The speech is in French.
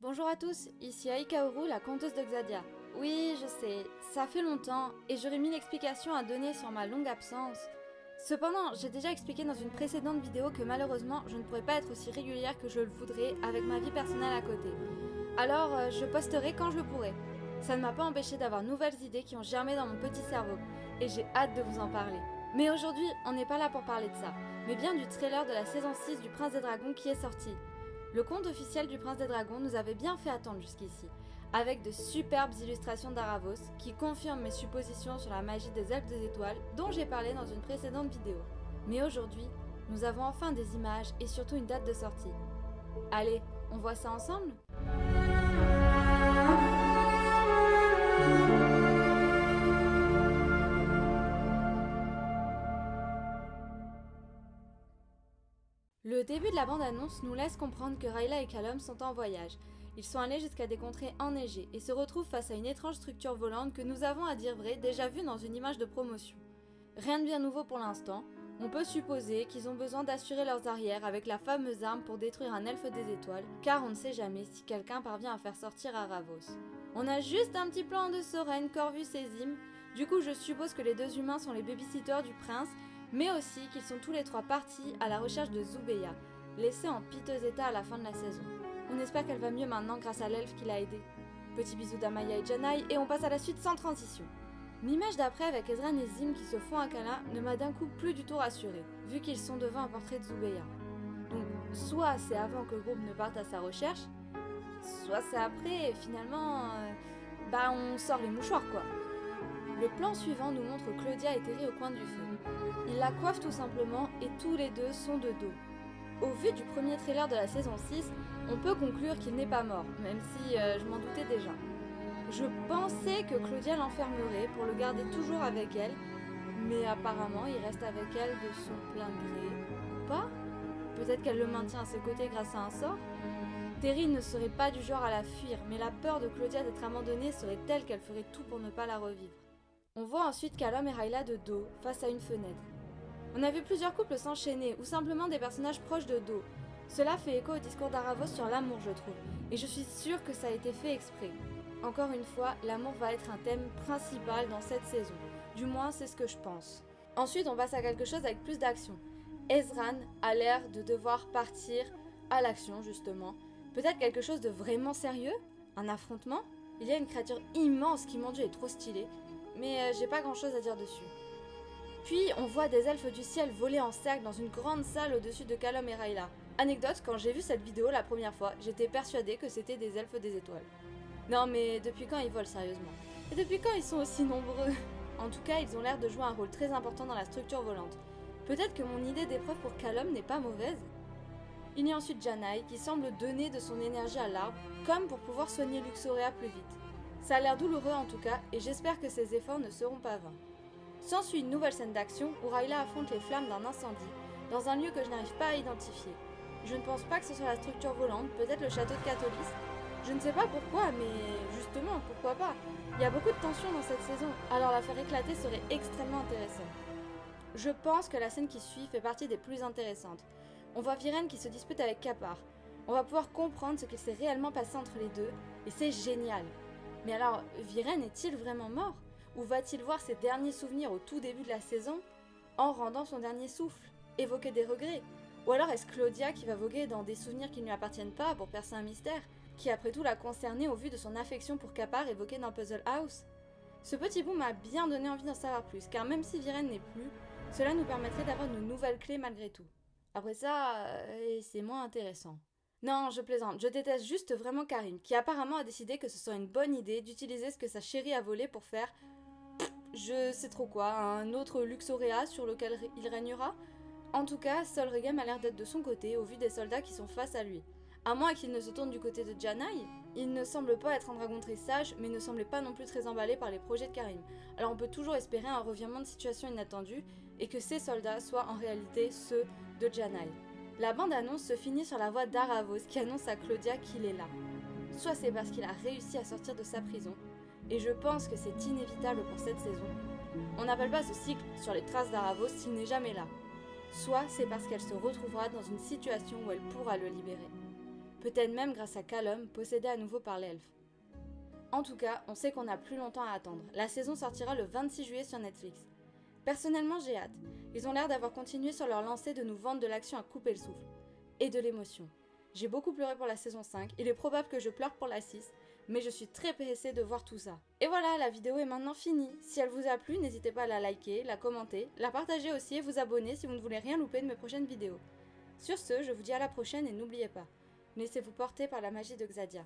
Bonjour à tous, ici Aikaoru, la conteuse de Xadia. Oui, je sais, ça fait longtemps et j'aurais mille explications à donner sur ma longue absence. Cependant, j'ai déjà expliqué dans une précédente vidéo que malheureusement, je ne pourrais pas être aussi régulière que je le voudrais avec ma vie personnelle à côté. Alors, je posterai quand je le pourrai. Ça ne m'a pas empêché d'avoir de nouvelles idées qui ont germé dans mon petit cerveau et j'ai hâte de vous en parler. Mais aujourd'hui, on n'est pas là pour parler de ça, mais bien du trailer de la saison 6 du Prince des Dragons qui est sorti. Le conte officiel du Prince des Dragons nous avait bien fait attendre jusqu'ici, avec de superbes illustrations d'Aravos qui confirment mes suppositions sur la magie des elfes des étoiles dont j'ai parlé dans une précédente vidéo. Mais aujourd'hui, nous avons enfin des images et surtout une date de sortie. Allez, on voit ça ensemble ? Le début de la bande-annonce nous laisse comprendre que Rayla et Callum sont en voyage. Ils sont allés jusqu'à des contrées enneigées et se retrouvent face à une étrange structure volante que nous avons, à dire vrai, déjà vue dans une image de promotion. Rien de bien nouveau pour l'instant, on peut supposer qu'ils ont besoin d'assurer leurs arrières avec la fameuse arme pour détruire un elfe des étoiles, car on ne sait jamais si quelqu'un parvient à faire sortir Aravos. On a juste un petit plan de Soren, Corvus et Zim, du coup je suppose que les deux humains sont les babysitters du prince, mais aussi qu'ils sont tous les trois partis à la recherche de Zubeia, laissée en piteux état à la fin de la saison. On espère qu'elle va mieux maintenant grâce à l'elfe qui l'a aidée. Petit bisou d'Amaya et Janai et on passe à la suite sans transition. L'image d'après avec Ezran et Zim qui se font un câlin ne m'a d'un coup plus du tout rassurée, vu qu'ils sont devant un portrait de Zubeia. Donc soit c'est avant que le groupe ne parte à sa recherche, soit c'est après et finalement, on sort les mouchoirs quoi. Le plan suivant nous montre Claudia et Terry au coin du feu. Ils la coiffent tout simplement et tous les deux sont de dos. Au vu du premier trailer de la saison 6, on peut conclure qu'il n'est pas mort, même si je m'en doutais déjà. Je pensais que Claudia l'enfermerait pour le garder toujours avec elle, mais apparemment il reste avec elle de son plein gré. Ou pas ? Peut-être qu'elle le maintient à ses côtés grâce à un sort ? Terry ne serait pas du genre à la fuir, mais la peur de Claudia d'être abandonnée serait telle qu'elle ferait tout pour ne pas la revivre. On voit ensuite Callum et Rayla de dos, face à une fenêtre. On a vu plusieurs couples s'enchaîner, ou simplement des personnages proches de dos. Cela fait écho au discours d'Aravos sur l'amour, je trouve, et je suis sûre que ça a été fait exprès. Encore une fois, l'amour va être un thème principal dans cette saison. Du moins, c'est ce que je pense. Ensuite, on passe à quelque chose avec plus d'action. Ezran a l'air de devoir partir à l'action, justement. Peut-être quelque chose de vraiment sérieux ? Un affrontement ? Il y a une créature immense qui, mon Dieu, est trop stylée. Mais j'ai pas grand chose à dire dessus. Puis on voit des elfes du ciel voler en cercle dans une grande salle au-dessus de Callum et Rayla. Anecdote, quand j'ai vu cette vidéo la première fois, j'étais persuadée que c'était des elfes des étoiles. Non mais depuis quand ils volent sérieusement ? Et depuis quand ils sont aussi nombreux ? En tout cas, ils ont l'air de jouer un rôle très important dans la structure volante. Peut-être que mon idée d'épreuve pour Callum n'est pas mauvaise ? Il y a ensuite Janai qui semble donner de son énergie à l'arbre, comme pour pouvoir soigner Luxorea plus vite. Ça a l'air douloureux en tout cas, et j'espère que ces efforts ne seront pas vains. S'ensuit une nouvelle scène d'action où Rayla affronte les flammes d'un incendie, dans un lieu que je n'arrive pas à identifier. Je ne pense pas que ce soit la structure volante, peut-être le château de Catolis. Je ne sais pas pourquoi, mais justement, pourquoi pas ? Il y a beaucoup de tension dans cette saison, alors la faire éclater serait extrêmement intéressant. Je pense que la scène qui suit fait partie des plus intéressantes. On voit Viren qui se dispute avec Kapar. On va pouvoir comprendre ce qu'il s'est réellement passé entre les deux, et c'est génial. Mais alors, Viren est-il vraiment mort ? Ou va-t-il voir ses derniers souvenirs au tout début de la saison en rendant son dernier souffle, évoquer des regrets ? Ou alors est-ce Claudia qui va voguer dans des souvenirs qui ne lui appartiennent pas pour percer un mystère, qui après tout l'a concernée au vu de son affection pour Kapar évoquée dans Puzzle House ? Ce petit bout m'a bien donné envie d'en savoir plus, car même si Viren n'est plus, cela nous permettrait d'avoir une nouvelle clé malgré tout. Après ça, c'est moins intéressant. Non, je plaisante, je déteste juste vraiment Karim, qui apparemment a décidé que ce serait une bonne idée d'utiliser ce que sa chérie a volé pour faire, je sais trop quoi, un autre Luxorea sur lequel il régnera. En tout cas, Sol Regem a l'air d'être de son côté au vu des soldats qui sont face à lui. À moins qu'il ne se tourne du côté de Janai, il ne semble pas être un dragon très sage, mais ne semblait pas non plus très emballé par les projets de Karim. Alors on peut toujours espérer un revirement de situation inattendu, et que ces soldats soient en réalité ceux de Janai. La bande-annonce se finit sur la voix d'Aravos qui annonce à Claudia qu'il est là. Soit c'est parce qu'il a réussi à sortir de sa prison, et je pense que c'est inévitable pour cette saison. On n'appelle pas ce cycle sur les traces d'Aravos s'il n'est jamais là. Soit c'est parce qu'elle se retrouvera dans une situation où elle pourra le libérer. peut-être même grâce à Callum, possédé à nouveau par l'elfe. En tout cas, on sait qu'on n'a plus longtemps à attendre. La saison sortira le 26 juillet sur Netflix. Personnellement, j'ai hâte. Ils ont l'air d'avoir continué sur leur lancée de nous vendre de l'action à couper le souffle. Et de l'émotion. J'ai beaucoup pleuré pour la saison 5, il est probable que je pleure pour la 6, mais je suis très pressée de voir tout ça. Et voilà, la vidéo est maintenant finie. Si elle vous a plu, n'hésitez pas à la liker, la commenter, la partager aussi et vous abonner si vous ne voulez rien louper de mes prochaines vidéos. Sur ce, je vous dis à la prochaine et n'oubliez pas, laissez-vous porter par la magie de Xadia.